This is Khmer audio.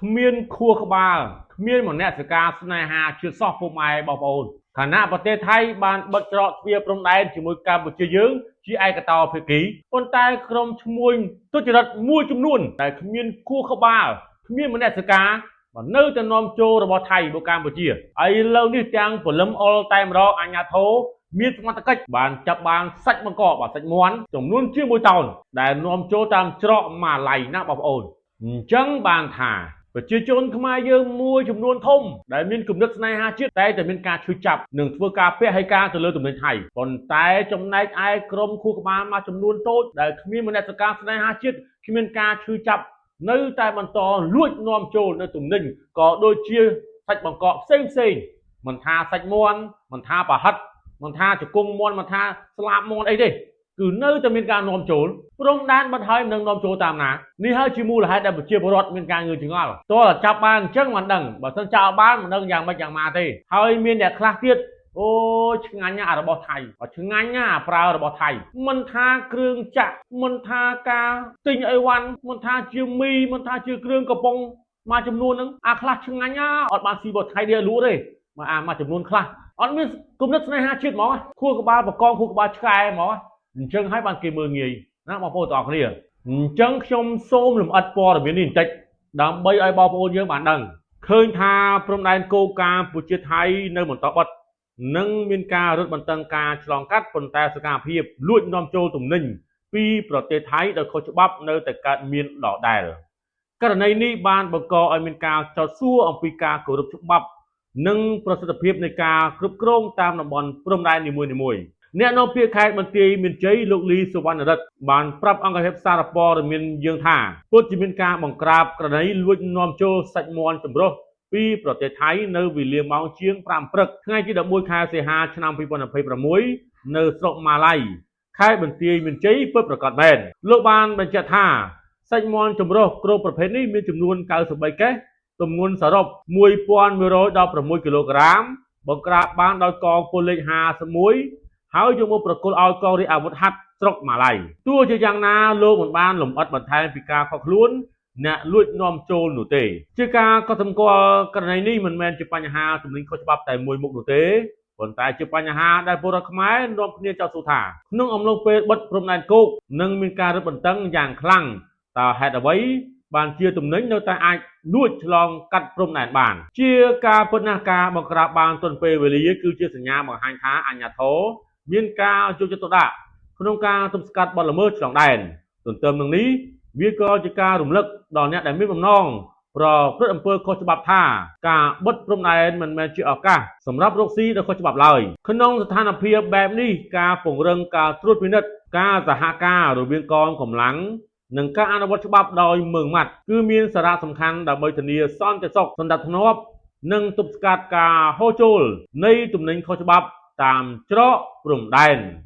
គ្មានខួរក្បាលគ្មានមនសិការស្នេហាជឿសោះពុកម៉ែបងប្អូនខណៈប្រទេសថៃបានបិទច្រកទ្វារព្រំដែនជាមួយកម្ពុជាយើងជាឯកតោភាគីប៉ុន្តែក្រុមឈ្មួញទុច្ចរិតមួយចំនួនដែលគ្មានខួរក្បាលគ្មានមនសិការបាននៅតែនាំចូលរបស់ថៃមកកម្ពុជាហើយឥឡូវនេះទាំងពលឹមអុលតែម្ដងអាញាធរមានសមត្ថកិច្ចបានចាប់បានសាច់បង្កបាទសាច់មាន់ចំនួនជា1តោនដែលនាំចូលតាមច្រកម៉ាឡៃណាបងប្អូនអញ្ចឹងបានថាប្រជាជនខ្មែរយើងមួយចំនួនធំដែលមានគំនិតស្នេហាជាតិតែមានការឈឺចាប់និងធ្វើការពហិការទៅលើទំនិញថៃប៉ុន្តែចំណែកឯក្រុមខួរក្បាលមួយចំនួនតូចដែលគ្មានមនសិការស្នេហាជាតិគ្មានការឈឺចាប់នៅតែបន្តលួចនាំចូលនៅទំនិញក៏ដូចជាសាច់បង្កកផ្សេងមិនថាសាច់មាន់មិនថាប្រហិតមិនថាជង្គង់មាន់មិនថាស្លាបមាន់អីទេគឺនៅតែមានការនាំចូលព្រំដែនបាត់ហើយមិននឹងនាំចូលតាមណានេះហើយជាមូលហេតុដែលប្រជាពលរដ្ឋមានការងឿងឆ្ងល់តើចាប់បានអញ្ចឹងមិនដឹងបើសិនចាប់បានមិនដឹងយ៉ាងម៉េចយ៉ាងម៉ាទេហើយមានអ្នកខ្លះទៀតអូឆ្ងាញ់ណាស់របស់ថៃឆ្ងាញ់ណាស់ប្រើរបស់ថៃមិនថាគ្រឿងចាក់មិនថាការទិញអីវ៉ាន់មិនថាជាមីមិនថាជាគ្រឿងកំប៉ុងមួយចំនួនហ្នឹងអាខ្លះឆ្ងាញ់ណាស់អត់បានស៊ីរបស់ថៃទេលក់ទេមួយចំនួនខ្លះអត់មានគំនិតស្នេហាជាតិហ្មងខួរក្បាលបកងខួរក្បាលឆ្កែហ្មងអញ្ចឹងហើយបានគេមើលងាយណាបងប្អូនទាំងអស់គ្នាអញ្ចឹងខ្ញុំសូមលម្អិតព័ត៌មាននេះបន្តិចដើម្បីឲ្យបងប្អូនយើងបានដឹងឃើញថាព្រំដែនគោលការណ៍កម្ពុជាថៃនៅបន្តបិទនិងមានការរឹតបន្តឹងការឆ្លងកាត់ប៉ុន្តែសកម្មភាពលួចនាំចូលទំនិញពីប្រទេសថៃដោយខុសច្បាប់នៅតែកើតមានដដែលករណីនេះបានបង្កឲ្យមានការចោទសួរអំពីការគោរពច្បាប់និងប្រសិទ្ធភាពនៃការគ្រប់គ្រងតាមតំបន់ព្រំដែននីមួយៗអ្នកនាំពាក្យខេត្តបន្ទាយមានជ័យលោកលីសុវណ្ណរិទ្ធបានប្រាប់អង្គភាពសារព័ត៌មានយើងថាពិតជាមានការបង្ក្រាបករណីលួចនាំចូលសាច់មាន់ចម្រុះពីប្រទេសថៃនៅវេលាម៉ោងជាង5ព្រឹកថ្ងៃទី11ខែសីហាឆ្នាំ2026នៅស្រុកម៉ាឡៃខេត្តបន្ទាយមានជ័យពិតប្រាកដមែនលោកបានបញ្ជាក់ថាសាច់មាន់ចម្រុះគ្រប់ប្រភេទនេះមានចំនួន93កេសទម្ងន់សរុប1116គីឡូក្រាមបង្ក្រាបបានដោយកងពលលេខ51ហើយយកមកប្រគល់ឲ្យកងរាជអាវុធហត្ថស្រុកម៉ាឡៃទោះជាយ៉ាងណាលោកមិនបានលម្អិតបន្ថែមពីការខុសខ្លួនអ្នកលួចនាំចូលនោះទេជាការកត់សម្គាល់ករណីនេះមិនមែនជាបញ្ហាទំនិញខុសច្បាប់តែមួយមុខនោះទេប៉ុន្តែជាបញ្ហាដែលពលរដ្ឋខ្មែរនាំគ្នាចោទសួរថាក្នុងអំឡុងពេលបិទព្រំដែនគោកនឹងមានការរឹតបន្តឹងយ៉ាងខ្លាំងតើហេតុអ្វីបានជាទំនិញនៅតែអាចលួចឆ្លងកាត់ព្រំដែនបានជាការពិតណាស់ការបង្ក្រាបបានទាន់ពេលវេលាគឺជាសញ្ញាបង្ហាញថាអាជ្ញាធរមានការយកចិត្តទុកដាក់ក្នុងការទប់ស្កាត់បទល្មើសឆ្លងដែនទន្ទឹមនឹងនេះវាក៏ជាការរំលឹកដល់អ្នកដែលមានបំណងប្រព្រឹត្តអំពើខុសច្បាប់ថាការបិទព្រំដែនមិនមែនជាឱកាសសម្រាប់រកស៊ីដោយខុសច្បាប់ឡើយក្នុងស្ថានភាពបែបនេះការពង្រឹងការត្រួតពិនិត្យការសហការរវាងកងកម្លាំងនិងការអនុវត្តច្បាប់ដោយម៉ឺងម៉ាត់គឺមានសារៈសំខាន់ដើម្បីធានាសន្តិសុខសណ្ដាប់ធ្នាប់និងទប់ស្កាត់ការហូរចូលនៃទំនិញខុសច្បាប់តាមច្រកព្រំដែន